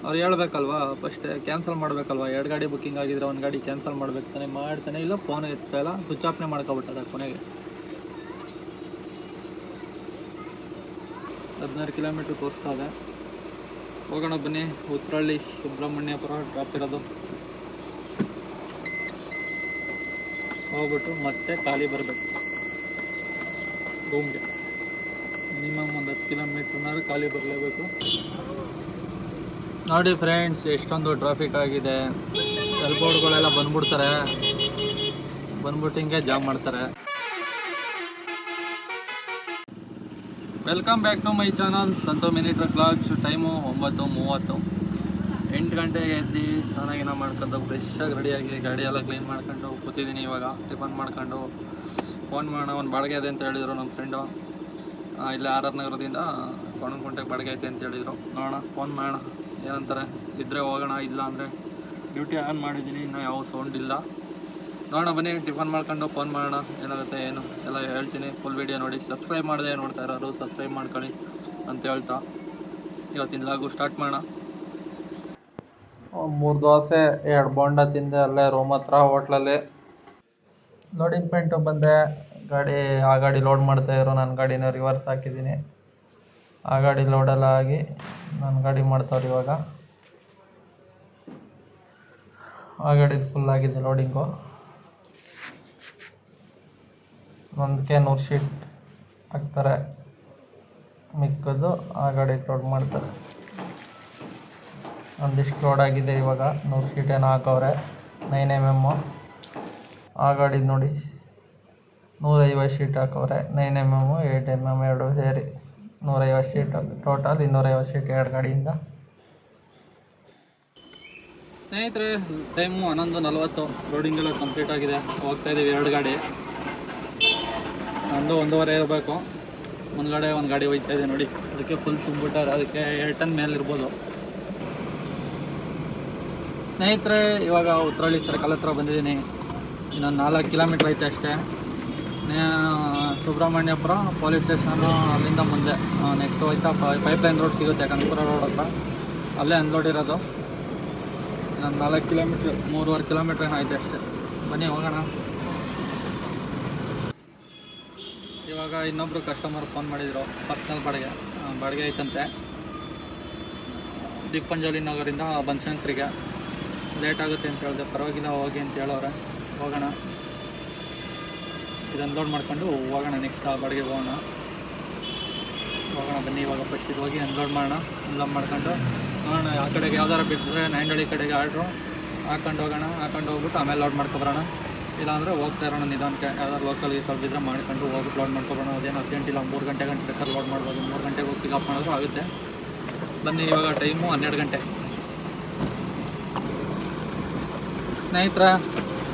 ಅವ್ರು ಹೇಳ್ಬೇಕಲ್ವಾ, first cancel ಮಾಡಬೇಕಲ್ವಾ. 2 ಗಾಡಿ booking ಆಗಿದ್ರೆ 1 ಗಾಡಿ ಕ್ಯಾನ್ಸಲ್ ಮಾಡ್ಬೇಕು ತಾನೆ. ಮಾಡ್ತಾನೆ ಇಲ್ಲ, ಫೋನ್ ಎತ್ತಾ ಇಲ್ಲ, ಸ್ವಿಚ್ ಆಫ್ನೇ ಮಾಡ್ಕೊಬಿಟ್ಟಾರೆ ಕೊನೆಗೆ. 16 ಕಿಲೋಮೀಟ್ರ್ ತೋರಿಸ್ತಾ ಇದೆ. ಹೋಗೋಣ ಬನ್ನಿ. ಉತ್ರಳ್ಳಿ ಸುಬ್ರಹ್ಮಣ್ಯಪುರ ಡ್ರಾಪ್ ಇರೋದು. ಹೋಗ್ಬಿಟ್ಟು ಮತ್ತೆ ಖಾಲಿ ಬರಬೇಕು ರೂಮ್ಗೆ. ಮಿನಿಮಮ್ ಒಂದು 10 ಕಿಲೋಮೀಟ್ರ್ನಾದ್ರು ಖಾಲಿ ಬರಲೇಬೇಕು. ನೋಡಿ ಫ್ರೆಂಡ್ಸ್, ಎಷ್ಟೊಂದು ಟ್ರಾಫಿಕ್ ಆಗಿದೆ. ಬೋರ್ಡ್ಗಳೆಲ್ಲ ಬಂದ್ಬಿಡ್ತಾರೆ, ಬಂದ್ಬಿಟ್ಟು ಹಿಂಗೆ ಜಾಮ್ ಮಾಡ್ತಾರೆ. Welcome back to my channel Santo mini truck vlogs. Time 9:30. 8 ಗಂಟೆಗೆ ಎದ್ದು ಸ್ನಾನ ಮಾಡ್ಕೊಂಡು ಫ್ರೆಶ್ಶಾಗಿ ರೆಡಿಯಾಗಿ ಗಾಡಿ ಎಲ್ಲ ಕ್ಲೀನ್ ಮಾಡ್ಕೊಂಡು ಕೂತಿದ್ದೀನಿ. ಇವಾಗ ಟಿಫನ್ ಮಾಡ್ಕೊಂಡು ಫೋನ್ ಮಾಡೋಣ. ಒಂದು ಬಾಡಿಗೆ ಇದೆ ಅಂತ ಹೇಳಿದರು ನಮ್ಮ ಫ್ರೆಂಡು. ಇಲ್ಲೇ ಆರ್ ಆರ್ ನಗರದಿಂದ ಕೊಣಗುಂಟೆಗೆ ಬಾಡಿಗೆ ಐತೆ ಅಂತ ಹೇಳಿದರು. ನೋಡೋಣ, ಫೋನ್ ಮಾಡೋಣ, ಏನಂತಾರೆ. ಇದ್ದರೆ ಹೋಗೋಣ, ಇಲ್ಲ ಅಂದರೆ ಡ್ಯೂಟಿ ಆನ್ ಮಾಡಿದ್ದೀನಿ, ಇನ್ನೂ ಯಾವ ಸೌಂಡ್ ಇಲ್ಲ. ನೋಡೋಣ ಬನ್ನಿ, ಟಿಫನ್ ಮಾಡ್ಕೊಂಡು ಫೋನ್ ಮಾಡೋಣ. ಏನಾಗುತ್ತೆ ಏನು ಎಲ್ಲ ಹೇಳ್ತೀನಿ. ಫುಲ್ ವೀಡಿಯೋ ನೋಡಿ. ಸಬ್ಸ್ಕ್ರೈಬ್ ಮಾಡಿದೆ ನೋಡ್ತಾ ಇರೋರು ಸಬ್ಸ್ಕ್ರೈಬ್ ಮಾಡ್ಕೊಳ್ಳಿ ಅಂತ ಹೇಳ್ತಾ ಇವತ್ತಿನ ಲಾಗು ಸ್ಟಾರ್ಟ್ ಮಾಡೋಣ. 3 ದೋಸೆ 2 ಬೋಂಡ ತಿಂದೆ ಅಲ್ಲೇ ರೂಮ್ ಹತ್ರ ಹೋಟ್ಲಲ್ಲಿ. ಲೋಡಿಂಗ್ ಪಾಯಿಂಟು ಬಂದೆ. ಆ ಗಾಡಿ ಲೋಡ್ ಮಾಡ್ತಾಯಿದ್ರು. ನನ್ನ ಗಾಡಿನ ರಿವರ್ಸ್ ಹಾಕಿದ್ದೀನಿ. ಆ ಗಾಡಿ ಲೋಡೆಲ್ಲ ಆಗಿ ನನ್ನ ಗಾಡಿ ಮಾಡ್ತಾವ್ರು ಇವಾಗ. ಆ ಗಾಡಿದು ಫುಲ್ ಆಗಿದೆ ಲೋಡಿಂಗು. ಒಂದಕ್ಕೆ 100 ಶೀಟ್ ಹಾಕ್ತಾರೆ, ಮಿಕ್ಕದ್ದು ಆ ಗಾಡಿಗೆ ಲೋಡ್ ಮಾಡ್ತಾರೆ. ಒಂದಿಷ್ಟು ಲೋಡ್ ಆಗಿದೆ ಇವಾಗ. 100 ಶೀಟ್ ಏನೋ ಹಾಕವ್ರೆ, 9mm. ಆ ಗಾಡಿದು ನೋಡಿ 150 ಶೀಟ್ ಹಾಕವ್ರೆ, 9mm 8mm ಎರಡು ಸೇರಿ 150 ಶೀಟ್. Total 250 sheet 2 ಗಾಡಿಯಿಂದ. ಸ್ನೇಹಿತರೆ, ಟೈಮು 11:40. ಲೋಡಿಂಗ್ ಎಲ್ಲ ಕಂಪ್ಲೀಟ್ ಆಗಿದೆ. ಹೋಗ್ತಾಯಿದ್ದೀವಿ 2 ಗಾಡಿ. ನಂದು 1:15 ಇರಬೇಕು. ಒಂದು ಗಾಡಿ ಹೋಗ್ತಾ ಇದೆ ನೋಡಿ. ಅದಕ್ಕೆ ಫುಲ್ ತುಂಬಿಟ್ಟಾರೆ. ಅದಕ್ಕೆ 2 ಟನ್ ಮೇಲೆ ಇರ್ಬೋದು. ಸ್ನೇಹಿತರೆ, ಇವಾಗ ಉತ್ರಳ್ಳಿ ಸರ್ಕಲ್ ಹತ್ರ ಬಂದಿದ್ದೀನಿ. ಇನ್ನೊಂದು 4 ಕಿಲೋಮೀಟ್ರ್ ಐತೆ ಅಷ್ಟೇ. ಸುಬ್ರಹ್ಮಣ್ಯಪುರ ಪೊಲೀಸ್ ಸ್ಟೇಷನು ಅಲ್ಲಿಂದ ಮುಂದೆ ನೆಕ್ಸ್ಟ್ ಹೋಯ್ತಾ ಪೈಪ್ಲೈನ್ ರೋಡ್ ಸಿಗುತ್ತೆ, ಕನಕಪುರ ರೋಡ್ ಹತ್ರ. ಅಲ್ಲೇ ಅನ್ಲೋಡ್ ಇರೋದು. ಇನ್ನೊಂದು 4 ಕಿಲೋಮೀಟ್ರ್ 3.5 ಕಿಲೋಮೀಟ್ರ್ ಏನೋ ಐತೆ ಅಷ್ಟೇ. ಬನ್ನಿ ಹೋಗೋಣ. ಇವಾಗ ಇನ್ನೊಬ್ಬರು ಕಸ್ಟಮರ್ ಫೋನ್ ಮಾಡಿದರು. ಪರ್ಸ್ನಲ್ ಬಾಡಿಗೆ ಐತಂತೆ. ದೀಪಂಜಲಿ ನಗರಿಂದ ಬನಶಂಕರಿಗೆ. ಲೇಟ್ ಆಗುತ್ತೆ ಅಂತ ಹೇಳಿದೆ. ಪರವಾಗಿಲ್ಲ, ಹೋಗಿ ಅಂತ ಹೇಳೋರೆ. ಹೋಗೋಣ, ಇದನ್ನು ಲೋಡ್ ಮಾಡ್ಕೊಂಡು ಹೋಗೋಣ. ನೆಕ್ಸ್ಟ್ ಆ ಬಾಡಿಗೆ ಹೋಗೋಣ ಬನ್ನಿ. ಇವಾಗ ಫಸ್ಟ್ ಇದು ಹೋಗಿ ಅನ್ಲೋಡ್ ಮಾಡೋಣ. ಅನ್ಲೋಡ್ ಮಾಡ್ಕೊಂಡು ನೋಡೋಣ. ಆ ಕಡೆಗೆ ಯಾವ್ದಾರು ಬಿಟ್ಟರೆ ನಾಯಂಡಹಳ್ಳಿ ಕಡೆಗೆ ಆರ್ಡ್ರು ಹಾಕೊಂಡು ಹೋಗ್ಬಿಟ್ಟು ಆಮೇಲೆ ಲೋಡ್ ಮಾಡ್ಕೊಬರೋಣ. ಇಲ್ಲಾಂದರೆ ಹೋಗ್ತಾ ಇರೋಣ ನಿಧಾನಕ್ಕೆ. ಯಾವ್ದಾದ್ರು ಲೋಕಲ್ಗೆ ಸ್ವಲ್ಪ ಇದ್ರೆ ಮಾಡ್ಕೊಂಡು ಹೋಗ್ಬಿಟ್ಟು ಲೋಡ್ ಮಾಡ್ಕೊಬೋಣ. ಅದೇನು ಅರ್ಜೆಂಟ್ ಇಲ್ಲ. 3 ಗಂಟೆ ಬೇಕಾದ್ರೆ ಲೋಡ್ ಮಾಡ್ಬೋದು. 3 ಗಂಟೆಗೆ ಹೋಗಿ ಪಿಕಪ್ ಮಾಡಿದ್ರು ಆಗುತ್ತೆ. ಬನ್ನಿ, ಇವಾಗ ಟೈಮು 12 ಗಂಟೆ. ಸ್ನೇಹಿತರೆ,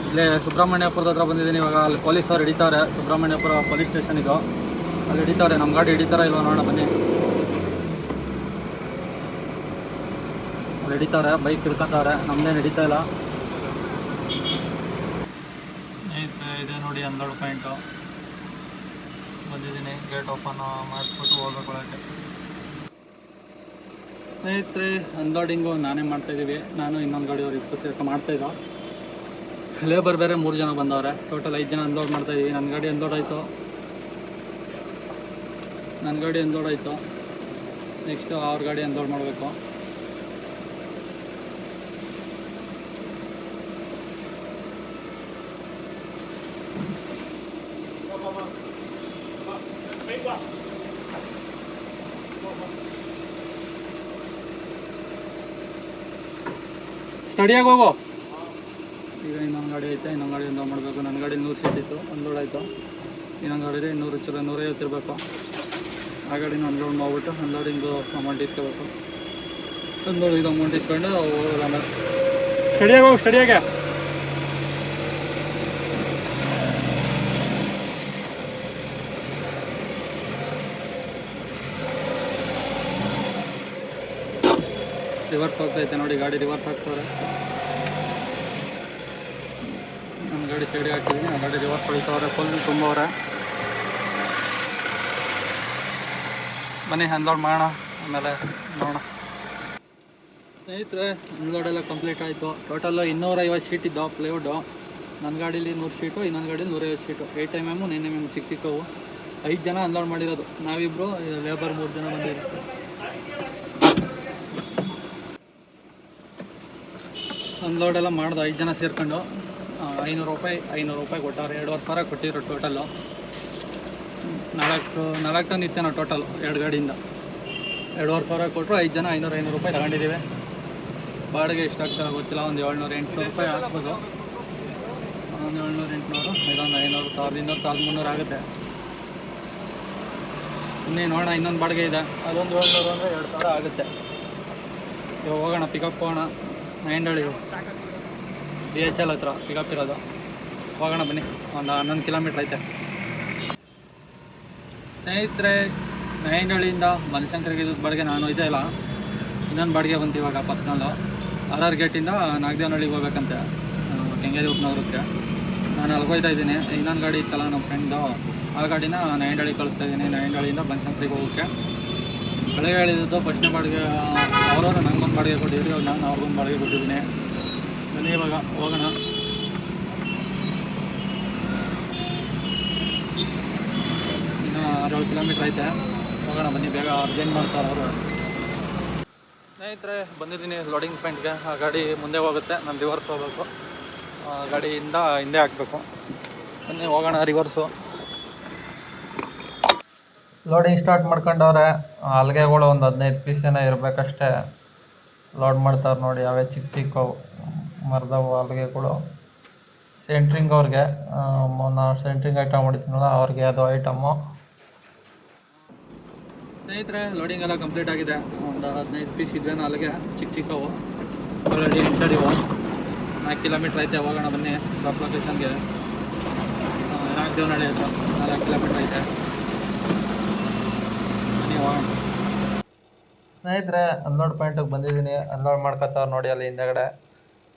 ಇಲ್ಲೇ ಸುಬ್ರಹ್ಮಣ್ಯಪುರದ ಹತ್ರ ಬಂದಿದ್ದೀನಿ. ಇವಾಗ ಅಲ್ಲಿ ಪೊಲೀಸವ್ರು ಹಿಡಿತಾರೆ. ಸುಬ್ರಹ್ಮಣ್ಯಪುರ ಪೊಲೀಸ್ ಸ್ಟೇಷನಿಗೂ ಅಲ್ಲಿ ಹಿಡಿತಾರೆ. ನಮ್ಮ ಗಾಡಿ ಹಿಡಿತಾರ ಇಲ್ವ ನೋಡೋಣ ಬನ್ನಿ. ಅಲ್ಲಿ ಹಿಡಿತಾರೆ, ಬೈಕ್ ಹಿಡ್ಕೊತಾರೆ. ನಮ್ಮದೇನು ಹಿಡಿತಾ ಇಲ್ಲ. ಇದೆ ನೋಡಿ ಅನ್ಲೋಡ್ ಪಾಯಿಂಟು. ಬಂದಿದ್ದೀನಿ. ಗೇಟ್ ಓಪನ್ ಮಾಡಿಸ್ಬಿಟ್ಟು ಹೋಗ್ಬೇಕು ಒಳಗೆ. ಸ್ನೇಹಿತರೆ, ಅನ್ಲೋಡಿಂಗು ನಾನೇ ಮಾಡ್ತಾಯಿದ್ದೀವಿ. ನಾನು ಇನ್ನೊಂದು ಗಾಡಿಯವ್ರು 20 ಸೇರ್ಕೊಂಡು ಮಾಡ್ತಾಯಿದ್ದೋ. ಲೇಬರ್ ಬೇರೆ 3 ಜನ ಬಂದವ್ರೆ. ಟೋಟಲ್ 5 ಜನ ಅನ್ಲೋಡ್ ಮಾಡ್ತಾಯಿದ್ದೀವಿ. ನನ್ನ ಗಾಡಿ ಅನ್ಲೋಡ್ ಆಯಿತು. ನೆಕ್ಸ್ಟು ಅವ್ರ ಗಾಡಿ ಅನ್ಲೋಡ್ ಮಾಡಬೇಕು. ಸ್ಟಡಿಯಾಗಿ ಹೋಗೋ. ಈಗ ಇನ್ನೊಂದು ಗಾಡಿ ಐತೆ. ಇನ್ನೊಂದು ಗಾಡಿ ಅನ್ಲೋಡ್ ಮಾಡಬೇಕು. ನನ್ನ ಗಾಡಿ 100 ಶೀಟ್ ಇತ್ತು, ಅನ್ಲೋಡ್ ಆಯಿತು. ಇನ್ನೊಂದು ಗಾಡಿ 150 ಇರಬೇಕು. ಆ ಗಾಡಿನ ಅನ್ಲೋಡ್ ಮಾಡಿಬಿಟ್ಟು ಅನ್ಲೋಡಿಂಗು ಅಮೌಂಟ್ ಇಸ್ಕೋಬೇಕು. ಅನ್ಲೋಡಿಂಗ್ ಅಮೌಂಟ್ ಇಸ್ಕೊಂಡು ಹೋಗೋಣ. ಸ್ಟಡಿಯಾಗೆ ರಿವರ್ಸ್ ಹೋಗ್ತೈತೆ ನೋಡಿ. ಗಾಡಿ ರಿವರ್ಸ್ ಆಗ್ತವ್ರೆ. ನನ್ನ ಗಾಡಿ ಸೈಡಿಗೆ ಹಾಕಿದ್ದೀನಿ. ಆ ಗಾಡಿ ರಿವರ್ಸ್ ಹೊಡಿತವ್ರೆ. ಫುಲ್ ತುಂಬವ್ರೆ. ಬನ್ನಿ ಅನ್ಲೋಡ್ ಮಾಡೋಣ, ಆಮೇಲೆ ನೋಡೋಣ. ಸ್ನೇಹಿತರೆ ಅನ್ಲೋಡೆಲ್ಲ ಕಂಪ್ಲೀಟ್ ಆಯಿತು. ಟೋಟಲ್ಲು 250 ಶೀಟ್ ಇದ್ದವು ಪ್ಲೇವುಡ್ಡು. ನನ್ನ ಗಾಡೀಲಿ 100 ಶೀಟು, ಇನ್ನೊಂದು ಗಾಡೀಲಿ 150 ಶೀಟು. 8 mm 9 mm ಚಿಕ್ಕವು. 5 ಜನ ಅನ್ಲೋಡ್ ಮಾಡಿರೋದು. ನಾವಿಬ್ಬರು ಲೇಬರ್ 3 ಜನ ಬಂದಿದ್ದೀವಿ. ಅನ್ಲೋಡೆಲ್ಲ ಮಾಡ್ದು 5 ಜನ ಸೇರ್ಕೊಂಡು 500 ರೂಪಾಯಿ ಕೊಟ್ಟವ್ರು. 2,500 ಕೊಟ್ಟಿದ್ರು ಟೋಟಲ್ಲು. 4 ಟನ್ ಇತ್ತೆ ನಾವು ಟೋಟಲ್ 2 ಗಾಡಿಯಿಂದ. 2,500 ಕೊಟ್ಟರು. 5 ಜನ 500 ರೂಪಾಯಿ ತಗೊಂಡಿದ್ದೀವಿ. ಬಾಡಿಗೆ ಎಷ್ಟಾಗ್ತದೆ ಗೊತ್ತಿಲ್ಲ, ಒಂದು 700-800 ರೂಪಾಯಿ ಹಾಕ್ಬೋದು. ಒಂದು 700-800, ಇದೊಂದು 500, 1,200, 1,300 ಆಗುತ್ತೆ. ಇನ್ನೇ ನೋಡೋಣ, ಇನ್ನೊಂದು ಬಾಡಿಗೆ ಇದೆ, ಅದೊಂದು 700 ಅಂದರೆ 2,000 ಆಗುತ್ತೆ. ಇವಾಗ ಹೋಗೋಣ, ಪಿಕಪ್ ಹೋಗೋಣ. ನೈಂಡಳ್ಳಿ DHL ಹತ್ರ ಪಿಕಪ್ ಇರೋದು. ಹೋಗೋಣ ಬನ್ನಿ, ಒಂದು 11 ಕಿಲೋಮೀಟ್ರ್ ಐತೆ. ಸ್ನೇಹಿತರೆ, ನೈಂಡಳ್ಳಿಯಿಂದ ಬನಶಂಕರಿಗೆ ಇದ್ದು ಬಾಡಿಗೆ ನಾನು ಒಯ್ತಾ ಇಲ್ಲ. ಇನ್ನೊಂದು ಬಾಡಿಗೆ ಬಂತು ಇವಾಗ ಪಕ್ಕನಲ್ಲು. RR ಗೇಟಿಂದ ನಾಗದೇವನಹಳ್ಳಿಗೆ ಹೋಗ್ಬೇಕಂತೆ, ಕೆಂಗೇರಿ ಉಪನಗರಕ್ಕೆ. ನಾನು ಅಲ್ಲಿಗೆ ಹೋಗ್ತಾ ಇದ್ದೀನಿ. ಇನ್ನೊಂದು ಗಾಡಿ ಇತ್ತಲ್ಲ ನಮ್ಮ ಫ್ರೆಂಡ್ದು, ಆ ಗಾಡಿನ ನೈಂಡಳ್ಳಿ ಕಳಿಸ್ತಾ ಇದ್ದೀನಿ. ನೈಂಡಳ್ಳಿಯಿಂದ ಬನಶಂಕರಿಗೆ ಹೋಗೋಕ್ಕೆ. ಬೆಳಗ್ಗೆ ಹೇಳಿದ್ದು ಫಸ್ಟ್ನೇ ಬಾಡಿಗೆ ಅವರವರು ನಂಗೊಂದು ಬಾಡಿಗೆ ಕೊಟ್ಟಿದ್ರು, ನಾನು ಅವ್ರಿಗೊಂದು ಬಾಡಿಗೆ ಕೊಟ್ಟಿದ್ದೀನಿ. ಬನ್ನಿ ಇವಾಗ ಹೋಗೋಣ. ಇನ್ನು 6-7 ಕಿಲೋಮೀಟ್ರ್ ಐತೆ, ಹೋಗೋಣ ಬನ್ನಿ. ಬೇಗ ಅರ್ಜೆಂಟ್ ಮಾಡ್ತಾರೆ ಅವರು. ಸ್ನೇಹಿತರೆ, ಬಂದಿದ್ದೀನಿ ಲೋಡಿಂಗ್ ಪಾಯಿಂಟ್ಗೆ. ಆ ಗಾಡಿ ಮುಂದೆ ಹೋಗುತ್ತೆ, ನಾನು ರಿವರ್ಸ್ ಹೋಗಬೇಕು. ಗಾಡಿಯಿಂದ ಹಿಂದೆ ಹಾಕಬೇಕು. ಬನ್ನಿ ಹೋಗೋಣ ರಿವರ್ಸು. ಲೋಡಿಂಗ್ ಸ್ಟಾರ್ಟ್ ಮಾಡ್ಕೊಂಡವ್ರೆ. ಹಲ್ಗೆಗಳು ಒಂದು 15 ಪೀಸ್ ಏನೋ ಇರಬೇಕಷ್ಟೇ. ಲೋಡ್ ಮಾಡ್ತಾರೆ ನೋಡಿ, ಅವೇ ಚಿಕ್ಕವು ಮರದವು ಹಲ್ಗೆಗಳು. ಸೆಂಟ್ರಿಂಗ್ ಅವ್ರಿಗೆ, ನಾವು ಸೆಂಟ್ರಿಂಗ್ ಐಟಮ್ ಹೊಡಿತೀನಲ್ಲ ಅವ್ರಿಗೆ ಅದು ಐಟಮು. ಸ್ನೇಹಿತರೆ, ಲೋಡಿಂಗ್ ಎಲ್ಲ ಕಂಪ್ಲೀಟ್ ಆಗಿದೆ. ಒಂದು 15 ಪೀಸ್ ಇದ್ವೇನೋ ಅಲ್ಲಿಗೆ, ಚಿಕ್ಕವು ಆಲ್ರೆಡಿ ಇಂಟಡಿವು. 4 ಕಿಲೋಮೀಟ್ರ್ ಐತೆ, ಹೋಗೋಣ ಬನ್ನಿ ಡ್ರಾಪ್ ಲೊಕೇಶನ್ಗೆ. ನಾಗದೇವನಹಳ್ಳಿ ಹತ್ರ 4 ಕಿಲೋಮೀಟ್ರ್ ಐತೆ, ಬನ್ನಿ ಹೋಗೋಣ. ಸ್ನೇಹಿತರೆ, ಅನ್ಲೋಡ್ ಪಾಯಿಂಟಿಗೆ ಬಂದಿದ್ದೀನಿ. ಅನ್ಲೋಡ್ ಮಾಡ್ಕೊತಾವ್ರು ನೋಡಿ ಅಲ್ಲಿ ಹಿಂದೆಗಡೆ.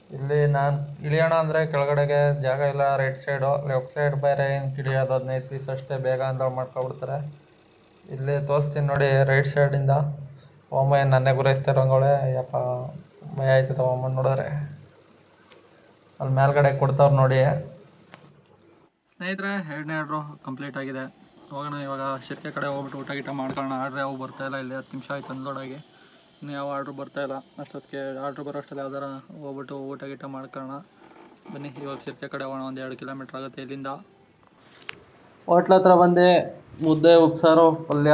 ಇಲ್ಲಿ ನಾನು ಇಳಿಯೋಣ ಅಂದರೆ ಕೆಳಗಡೆಗೆ ಜಾಗ ಇಲ್ಲ. ರೈಟ್ ಸೈಡು, ಲೆಫ್ಟ್ ಸೈಡ್ ಬೇರೆ ಏನು ಇಳಿಯೋದು 15 ಪೀಸ್ ಅಷ್ಟೇ, ಬೇಗ ಅನ್ಲೋಡ್ ಮಾಡ್ಕೊಬಿಡ್ತಾರೆ. ಇಲ್ಲಿ ತೋರಿಸ್ತೀನಿ ನೋಡಿ, ರೈಟ್ ಸೈಡಿಂದ ಓಮ ಏನು ನನ್ನೇ ಗುರೈಸ್ತಾರಂಗೋಳೆ. ಯಪ್ಪ, ಭಯ ಆಯ್ತದ ಓಮನ್ ನೋಡಿದ್ರೆ. ಅಲ್ಲಿ ಮೇಲ್ಗಡೆ ಕೊಡ್ತಾವ್ರು ನೋಡಿ. ಸ್ನೇಹಿತರೆ, 2ನೇ ಆರ್ಡ್ರು ಕಂಪ್ಲೀಟ್ ಆಗಿದೆ. ಹೋಗೋಣ ಇವಾಗ ಶಿರ್ಕೆ ಕಡೆ ಹೋಗ್ಬಿಟ್ಟು ಊಟ ಗೀಟ ಮಾಡ್ಕೊಳ್ಳೋಣ. ಆರ್ಡ್ರ್ ಯಾವ ಬರ್ತಾಯಿಲ್ಲ, ಇಲ್ಲಿ 10 ನಿಮಿಷ ಆಯ್ತು ಅನ್ಲೋಡಾಗಿ, ಇನ್ನು ಯಾವ ಆರ್ಡ್ರು ಬರ್ತಾಯಿಲ್ಲ. ಅಷ್ಟೊತ್ತಿಗೆ ಆರ್ಡ್ರ್ ಬರೋ ಅಷ್ಟಲ್ಲಿ ಯಾವ್ದಾರ ಹೋಗ್ಬಿಟ್ಟು ಊಟ ಗೀಟ ಮಾಡ್ಕೊಳ್ಳೋಣ. ಬನ್ನಿ ಇವಾಗ ಶಿರ್ಕೆ ಕಡೆ ಹೋಗೋಣ. ಒಂದು 2 ಕಿಲೋಮೀಟ್ರ್ ಆಗುತ್ತೆ ಇಲ್ಲಿಂದ. ಹೋಟ್ಲ ಹತ್ರ ಬಂದು ಮುದ್ದೆ, ಉಪ್ಸಾರು, ಪಲ್ಯ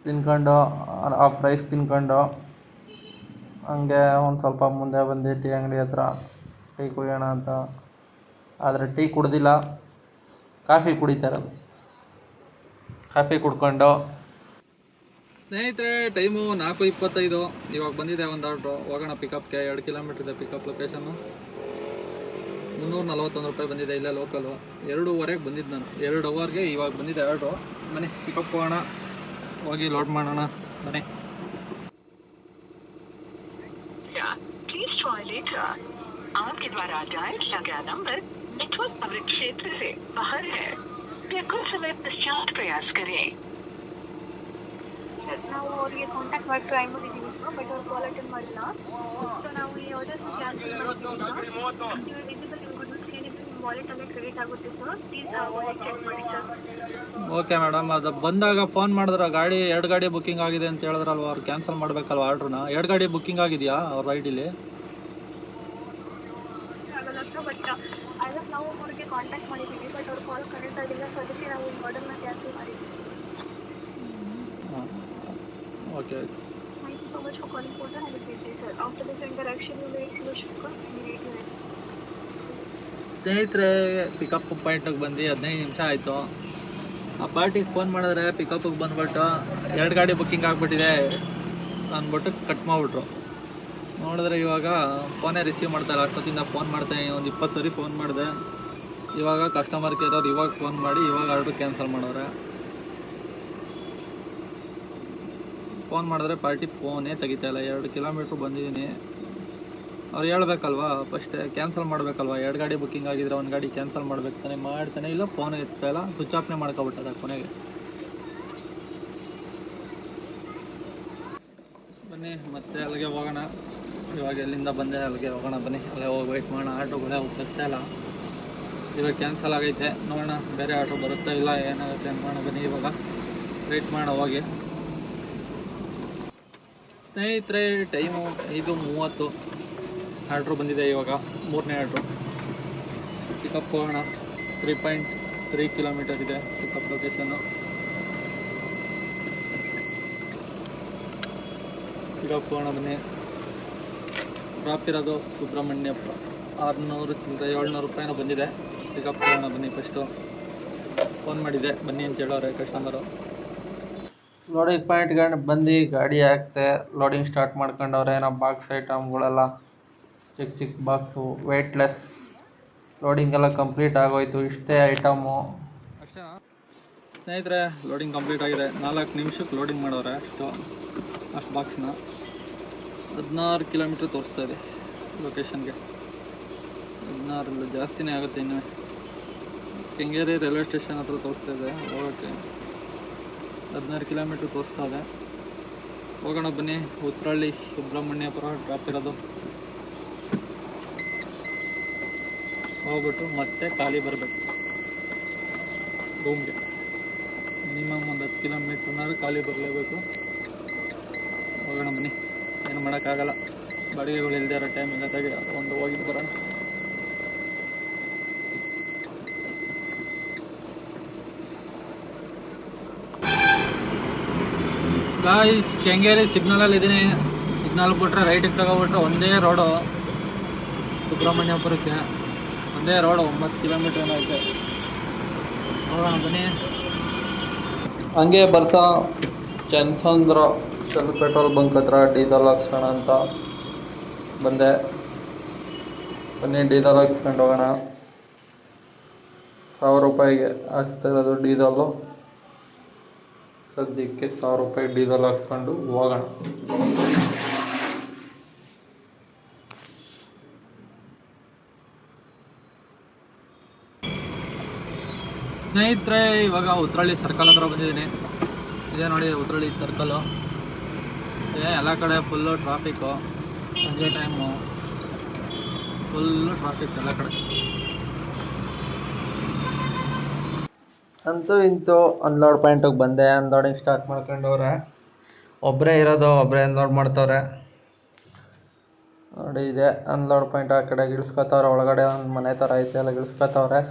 ತಿನ್ಕೊಂಡು, ಹಾಫ್ ರೈಸ್ ತಿನ್ಕೊಂಡು, ಹಂಗೆ ಒಂದು ಸ್ವಲ್ಪ ಮುಂದೆ ಬಂದು ಟೀ ಅಂಗಡಿ ಹತ್ರ ಟೀ ಕುಡಿಯೋಣ ಅಂತ. ಆದರೆ ಟೀ ಕುಡ್ದಿಲ್ಲ, ಕಾಫಿ ಕುಡಿತಾ ಇರೋದು. ಕಾಫಿ ಕುಡ್ಕೊಂಡು ಸ್ನೇಹಿತರೆ, ಟೈಮು 4:25. ಇವಾಗ ಬಂದಿದೆ ಒಂದು ಆರ್ಡ್ರು. ಹೋಗೋಣ ಪಿಕಪ್ಗೆ. 2 ಕಿಲೋಮೀಟ್ರ್ ಇದೆ ಪಿಕಪ್ ಲೊಕೇಶನ್ನು. 341 ರೂಪಾಯಿ ಬಂದಿದೆ, ಇಲ್ಲೇ ಲೋಕಲು. 2:15ಗೆ ಬಂದಿದ್ದು ನಾನು, 2 ಅವರ್ಗೆ ಇವಾಗ ಬಂದಿದೆ ಆರ್ಡ್ರು. ಬನ್ನಿ ಪಿಕಪ್ ಹೋಗೋಣ, ಹೋಗಿ ಲೋಡ್ ಮಾಡೋಣ. ಬನ್ನಿ. आपके द्वारा डायल किया गया नंबर नेटवर्क कवरेज क्षेत्र से बाहर है, कृपया कुछ समय पश्चात प्रयास करें. ನಾವು ಅವರಿಗೆ ಕಾಂಟ್ಯಾಕ್ಟ್ ಮಾಡಿ ಟ್ರೈ ಮಾಡಿದ್ದೀವಿ, ಬಟ್ ಅವ್ರು ಕಾಲ್ ಅಟೆಂಡ್ ಮಾಡಿಲ್ಲ. ಸೊ ನಾವು ಈ ಆರ್ಡರ್ ಕ್ಯಾನ್ಸಲ್ ಮಾಡಿದ್ದೀವಿ. ನಿಮ್ಮ ವಾಲೆಟಲ್ಲೇ ಕ್ರೆಡಿಟ್ ಆಗುತ್ತೆ ಸರ್, ಪ್ಲೀಸ್ ವಾಲೆಟ್ ಚೆಕ್ ಮಾಡಿ ಸರ್. ಓಕೆ ಮೇಡಮ್, ಅದು ಬಂದಾಗ ಫೋನ್ ಮಾಡಿದ್ರೆ ಗಾಡಿ 2 ಗಾಡಿ ಬುಕ್ಕಿಂಗ್ ಆಗಿದೆ ಅಂತ ಹೇಳಿದ್ರಲ್ವ, ಅವ್ರು ಕ್ಯಾನ್ಸಲ್ ಮಾಡಬೇಕಲ್ವ ಆರ್ಡ್ರನ್ನ? 2 ಗಾಡಿ ಬುಕ್ಕಿಂಗ್ ಆಗಿದೆಯಾ ಅವ್ರ ಐಡಿಲಿ? ಆಗಲ್ಲ ಸರ್, ಬಟ್ ಅದಕ್ಕೆ ನಾವು ಅವ್ರಿಗೆ ಕಾಂಟ್ಯಾಕ್ಟ್ ಮಾಡಿದ್ದೀವಿ, ಬಟ್ ಅವ್ರು ಕಾಲ್ ಕನೆಕ್ಟ್ ಆಗಿಲ್ಲ. ಸೊ ಅದಕ್ಕೆ ನಾವು ಈ ಆರ್ಡರ್ನ ಕ್ಯಾನ್ಸಲ್ ಮಾಡಿದ್ದೀವಿ. ಓಕೆ, ಆಯಿತು. Thank you so much for calling for the help sir. After this interaction you may solution for immediate. ಸ್ನೇಹಿತರೆ, ಪಿಕಪ್ ಪಾಯಿಂಟಿಗೆ ಬಂದು 15 ನಿಮಿಷ ಆಯಿತು. ಆ ಪಾರ್ಟಿಗೆ ಫೋನ್ ಮಾಡಿದ್ರೆ ಪಿಕಪ್ಪಿಗೆ ಬಂದುಬಿಟ್ಟು 2 ಗಾಡಿ ಬುಕ್ಕಿಂಗ್ ಆಗಿಬಿಟ್ಟಿದೆ ಅಂದ್ಬಿಟ್ಟು ಕಟ್ ಮಾಡಿಬಿಟ್ರು. ನೋಡಿದ್ರೆ ಇವಾಗ ಫೋನೇ ರಿಸೀವ್ ಮಾಡ್ತಾಯಿಲ್ಲ. ಅಷ್ಟೊತ್ತಿಂದ ಫೋನ್ ಮಾಡ್ತಾನೆ, ಒಂದು 20 ಸರಿ ಫೋನ್ ಮಾಡಿದೆ. ಇವಾಗ ಕಸ್ಟಮರ್ ಕೇರ್ ಅವ್ರು ಇವಾಗ ಫೋನ್ ಮಾಡಿ ಇವಾಗ ಆರ್ಡ್ರ್ ಕ್ಯಾನ್ಸಲ್ ಮಾಡೋರೆ. ಫೋನ್ ಮಾಡಿದ್ರೆ ಪಾರ್ಟಿ ಫೋನೇ ತೆಗಿತಾಯಿಲ್ಲ. 2 ಕಿಲೋಮೀಟ್ರ್ ಬಂದಿದ್ದೀನಿ. ಅವ್ರು ಹೇಳ್ಬೇಕಲ್ವಾ, ಫಸ್ಟೇ ಕ್ಯಾನ್ಸಲ್ ಮಾಡಬೇಕಲ್ವ. 2 ಗಾಡಿ ಬುಕ್ಕಿಂಗ್ ಆಗಿದ್ರೆ 1 ಗಾಡಿ ಕ್ಯಾನ್ಸಲ್ ಮಾಡ್ಬೇಕು ತಾನೆ. ಮಾಡ್ತಾನೆ ಇಲ್ಲ, ಫೋನ್ ಎತ್ತಾಯಿಲ್ಲ, ಸ್ವಿಚ್ ಆಫ್ನೇ ಮಾಡ್ಕೊಬಿಟ್ಟದ ಕೊನೆಗೆ. ಬನ್ನಿ ಮತ್ತೆ ಅಲ್ಲಿಗೆ ಹೋಗೋಣ. ಇವಾಗ ಎಲ್ಲಿಂದ ಬಂದೆ ಅಲ್ಲಿಗೆ ಹೋಗೋಣ ಬನ್ನಿ. ಅಲ್ಲೇ ಹೋಗಿ ವೆಯ್ಟ್ ಮಾಡೋಣ. ಆಟೋಗಳೇ ಬರ್ತಾ ಇಲ್ಲ, ಇವಾಗ ಕ್ಯಾನ್ಸಲ್ ಆಗೈತೆ. ನೋಡೋಣ ಬೇರೆ ಆಟೋ ಬರುತ್ತಾ ಇಲ್ಲ ಏನಾಗುತ್ತೆ ಅಂತ ಮಾಡೋಣ ಬನ್ನಿ. ಇವಾಗ ವೆಯ್ಟ್ ಮಾಡೋಣ ಹೋಗಿ. ಸ್ನೇಹಿತರೆ ಟೈಮು 5:30 ಆರ್ಡ್ರು ಬಂದಿದೆ. ಇವಾಗ 3ನೇ ಆರ್ಡ್ರು. ಪಿಕಪ್ ಹೋಗೋಣ. 3.3 ಕಿಲೋಮೀಟರ್ ಇದೆ ಪಿಕಪ್ ಲೊಕೇಶನ್ನು. ಪಿಕಪ್ ಹೋಗೋಣ ಬನ್ನಿ. ಡ್ರಾಪ್ ಇರೋದು ಸುಬ್ರಹ್ಮಣ್ಯಪುರ. 600 ಚಿಲ್ಲರೆ 700 ರೂಪಾಯಿನೂ ಬಂದಿದೆ. ಪಿಕಪ್ ಹೋಗೋಣ ಬನ್ನಿ. ಫಸ್ಟು ಫೋನ್ ಮಾಡಿದ್ದೆ ಬನ್ನಿ ಅಂತ ಹೇಳೋರೆ ಕಸ್ಟಮರು. ಲೋಡಿಂಗ್ ಪಾಯಿಂಟ್ಗೆ ಬಂದು ಗಾಡಿ ಹಾಕ್ತೆ ಲೋಡಿಂಗ್ ಸ್ಟಾರ್ಟ್ ಮಾಡ್ಕೊಂಡವ್ರೆ. ನಮ್ಮ ಬಾಕ್ಸ್ ಐಟಮ್ಗಳೆಲ್ಲ ಚಿಕ್ಕ ಚಿಕ್ಕ ಬಾಕ್ಸು ವೆಯ್ಟ್ಲೆಸ್. ಲೋಡಿಂಗ್ ಎಲ್ಲ ಕಂಪ್ಲೀಟ್ ಆಗೋಯ್ತು. ಇಷ್ಟೇ ಐಟಮು ಅಷ್ಟೇ ಸ್ನೇಹಿತರೆ. ಲೋಡಿಂಗ್ ಕಂಪ್ಲೀಟ್ ಆಗಿದೆ. 4 ನಿಮಿಷಕ್ಕೆ ಲೋಡಿಂಗ್ ಮಾಡೋರೆ. ಅಷ್ಟು ಬಾಕ್ಸ್ನ 16 ಕಿಲೋಮೀಟ್ರ್ ತೋರಿಸ್ತಾ ಇದೆ ಲೊಕೇಶನ್ಗೆ. 16 ಜಾಸ್ತಿನೇ ಆಗುತ್ತೆ. ಇನ್ನು ಕೆಂಗೇರಿ ರೈಲ್ವೆ ಸ್ಟೇಷನ್ ಹತ್ರ ತೋರಿಸ್ತಾ ಇದೆ ಹೋಗೋಕ್ಕೆ. 16 ಕಿಲೋಮೀಟ್ರ್ ತೋರಿಸ್ತಾ ಇದೆ. ಹೋಗೋಣ ಬನ್ನಿ. ಉತ್ರಳ್ಳಿ ಸುಬ್ರಹ್ಮಣ್ಯಪುರ ಡ್ರಾಪ್ ಇರೋದು. ಹೋಗ್ಬಿಟ್ಟು ಮತ್ತೆ ಖಾಲಿ ಬರಬೇಕು ರೂಮ್ಗೆ. ಮಿನಿಮಮ್ ಒಂದು 10 ಕಿಲೋಮೀಟ್ರ್ನಾದ್ರು ಖಾಲಿ ಬರಲೇಬೇಕು. ಹೋಗೋಣ ಬನ್ನಿ. ಏನು ಮಾಡೋಕ್ಕಾಗಲ್ಲ, ಬಾಡಿಗೆಗಳು ಇಲ್ಲದೆ ಇರೋ ಟೈಮಿಗೆ ಅದಾಗೆ ಒಂದು ಹೋಗಿದ್ದು ಬರೋಣ. ಗಾಯ್ಸ್ ಕೆಂಗೇರಿ ಸಿಗ್ನಲಲ್ಲಿ ಇದ್ದೀನಿ. ಸಿಗ್ನಲ್ ಬಿಟ್ರೆ ರೈಟಿಗೆ ತಗೊಬಿಟ್ರೆ ಒಂದೇ ರೋಡು ಸುಬ್ರಹ್ಮಣ್ಯಪುರಕ್ಕೆ. ಒಂದೇ ರೋಡು 9 ಕಿಲೋಮೀಟ್ರ್ ಏನೋ ಐತೆ. ಹೋಗೋಣ ಬನ್ನಿ. ಹಂಗೆ ಬರ್ತಾ ಚಂದ್ರ ಶೆಲ್ ಪೆಟ್ರೋಲ್ ಬಂಕ್ ಹತ್ರ ಡೀಸೆಲ್ ಹಾಕ್ಸೋಣ ಅಂತ ಬಂದೆ. ಬನ್ನಿ ಡೀಸೆಲ್ ಹಾಕ್ಸ್ಕೊಂಡು ಹೋಗೋಣ. 1000 ರೂಪಾಯಿಗೆ ಹಾಕ್ಸ್ತಾ ಇರೋದು ಡೀಸೆಲ್ಲು. ಸದ್ಯಕ್ಕೆ 1000 ರೂಪಾಯಿ ಡೀಸೆಲ್ ಹಾಕ್ಸ್ಕೊಂಡು ಹೋಗೋಣ. ಸ್ನೇಹಿತರೆ ಇವಾಗ ಉತ್ರಳ್ಳಿ ಸರ್ಕಲ್ ಹತ್ರ ಬಂದಿದ್ದೀನಿ. ಇದೇ ನೋಡಿ ಉತ್ರಳ್ಳಿ ಸರ್ಕಲ್ಲು. ಎಲ್ಲ ಕಡೆ ಫುಲ್ಲು ಟ್ರಾಫಿಕ್ಕು. ಸಂಜೆ ಟೈಮು ಫುಲ್ಲು ಟ್ರಾಫಿಕ್ ಎಲ್ಲ ಕಡೆ. ಅಂತೂ ಇಂತೂ ಅನ್ಲೋಡ್ ಪಾಯಿಂಟಿಗೆ ಬಂದೆ. ಅನ್ಲೋಡಿಂಗ್ ಸ್ಟಾರ್ಟ್ ಮಾಡ್ಕೊಂಡವ್ರೆ. ಒಬ್ಬರೇ ಇರೋದು, ಒಬ್ಬರೇ ಅನ್ಲೋಡ್ ಮಾಡ್ತವ್ರೆ ನೋಡಿ. ಇದೆ ಅನ್ಲೋಡ್ ಪಾಯಿಂಟ್. ಆ ಕಡೆ ಇಳಿಸ್ಕೊತವ್ರೆ. ಒಳಗಡೆ ಒಂದು ಮನೆ ಥರ ಐತೆ, ಎಲ್ಲ ಇಳಿಸ್ಕೊತವ್ರೆ.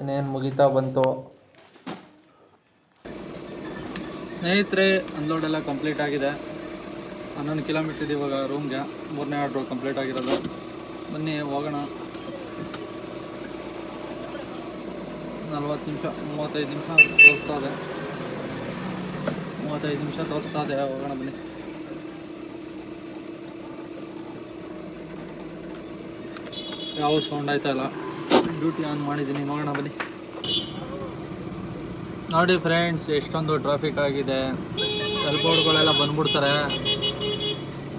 ಇನ್ನೇನು ಮುಗಿತಾ ಬಂತು ಸ್ನೇಹಿತರೆ. ಅನ್ಲೋಡ್ ಎಲ್ಲ ಕಂಪ್ಲೀಟ್ ಆಗಿದೆ. 11 ಕಿಲೋಮೀಟ್ರ್ ಇದೆ ಇವಾಗ ರೂಮ್ಗೆ. 3ನೇ ಆರ್ಡ್ರು ಕಂಪ್ಲೀಟ್ ಆಗಿರೋದು. ಬನ್ನಿ ಹೋಗೋಣ. 40 ನಿಮಿಷ 35 ನಿಮಿಷ ತೋರಿಸ್ತಾ ಇದೆ. 35 ನಿಮಿಷ ತೋರಿಸ್ತಾ ಇದೆ. ಹೋಗೋಣ ಬನ್ನಿ. ಯಾವ ಸೌಂಡ್ ಆಯ್ತಾ ಇಲ್ಲ. ಡ್ಯೂಟಿ ಆನ್ ಮಾಡಿದ್ದೀನಿ. ನೋಡೋಣ ಬನ್ನಿ. ನೋಡಿ ಫ್ರೆಂಡ್ಸ್ ಎಷ್ಟೊಂದು ಟ್ರಾಫಿಕ್ ಆಗಿದೆ. ಸೆಲ್ ಬೋರ್ಡ್ಗಳೆಲ್ಲ ಬಂದ್ಬಿಡ್ತಾರೆ.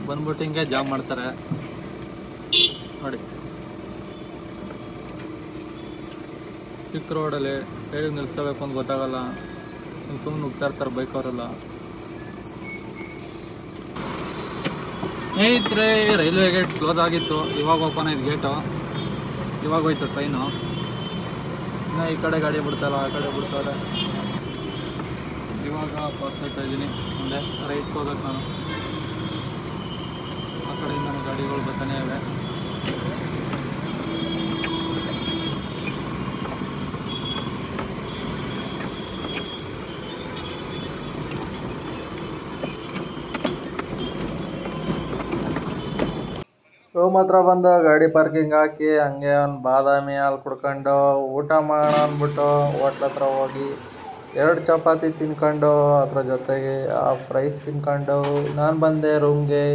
ಬಂದ್ಬಿಟ್ಟು ಹಿಂಗೆ ಜಾಮ್ ಮಾಡ್ತಾರೆ ನೋಡಿ. ಚಿಕ್ಕ ರೋಡಲ್ಲಿ ಹೇಗೆ ನಿಲ್ಸ್ಕೋಬೇಕು ಅಂತ ಗೊತ್ತಾಗಲ್ಲ. ಸುಮ್ಮನೆ ನುಗ್ತಾ ಇರ್ತಾರೆ ಬೈಕ್ ಅವರೆಲ್ಲ. ಸ್ನೇಹಿತರೆ ರೈಲ್ವೆ ಗೇಟ್ ಕ್ಲೋಸ್ ಆಗಿತ್ತು. ಇವಾಗ ಓಪನ್ ಆಯ್ತು ಗೇಟು. ಇವಾಗ ಹೋಯ್ತು ಟ್ರೈನು. ಇನ್ನು ಈ ಕಡೆ ಗಾಡಿ ಬಿಡ್ತಾಯಿಲ್ಲ, ಆ ಕಡೆ ಬಿಡ್ತಾರೆ. ಇವಾಗ ಪಾಸ್ ಆಗ್ತಾ ಇದ್ದೀನಿ. ಮುಂದೆ ರೈಟ್ ಹೋಗ್ಬೇಕು ನಾನು. ಆ ಕಡೆಯಿಂದ ಗಾಡಿಗಳು ಬರ್ತಾನೆ ಇವೆ. ರೂಮ್ ಹತ್ರ ಬಂದು ಗಾಡಿ ಪಾರ್ಕಿಂಗ್ ಹಾಕಿ ಹಂಗೆ ಒಂದು ಬಾದಾಮಿ ಹಾಲು ಕುಡ್ಕೊಂಡು ಊಟ ಮಾಡೋಣ ಅಂದ್ಬಿಟ್ಟು ಹೋಟ್ಲ್ ಹತ್ರ ಹೋಗಿ 2 ಚಪಾತಿ ತಿನ್ಕೊಂಡು ಅದ್ರ ಜೊತೆಗೆ ಆ ಫ್ರೈಸ್ ತಿನ್ಕೊಂಡು ನಾನು ಬಂದೆ ರೂಮ್ಗೆ.